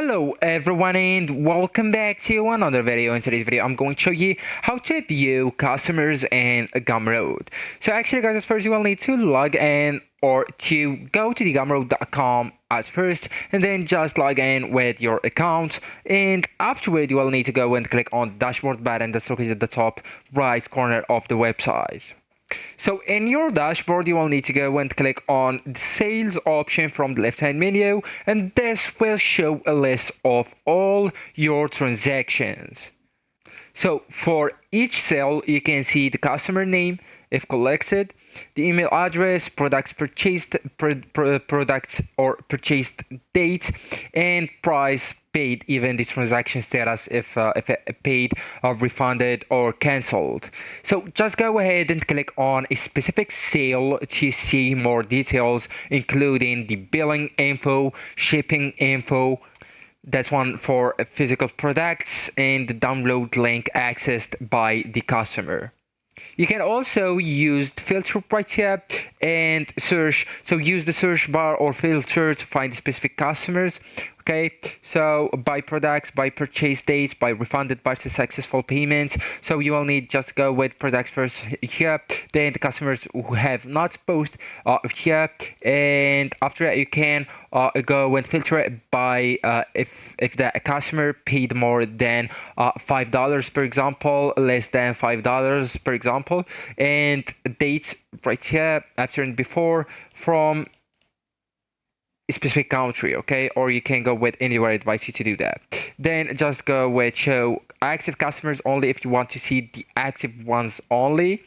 Hello everyone and welcome back to another video. In today's video I'm going to show you how to view customers in Gumroad. So actually guys, at first you will need to log in or to go to the gumroad.com at first and then just log in with your account, and afterward you will need to go and click on the dashboard button that's located at the top right corner of the website. So in your dashboard, you will need to go and click on the sales option from the left hand menu, and this will show a list of all your transactions. So for each sale, you can see the customer name, if collected, the email address, products purchased, products or purchased date, and price paid, even the transaction status if it paid or refunded or cancelled. So just go ahead and click on a specific sale to see more details, including the billing info, shipping info. That's one for physical products, and the download link accessed by the customer. You can also use the filter right here and search. So use the search bar or filter to find specific customers. Okay, so by products, by purchase dates, by refunded versus successful payments. So you will need just go with products first here, then the customers who have not post here, and after that you can go and filter it by if the customer paid more than $5 per example, less than $5 per example, and dates right here after and before from a specific country. Okay, or you can go with anywhere I advise you to do that. Then just go with show active customers only if you want to see the active ones only.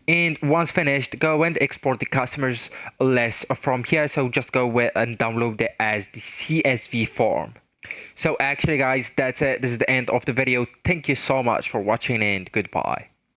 And once finished, go and export the customers list from here. So just go with and download it as the CSV form. So actually guys, that's it. This is the end of the video. Thank you so much for watching and goodbye.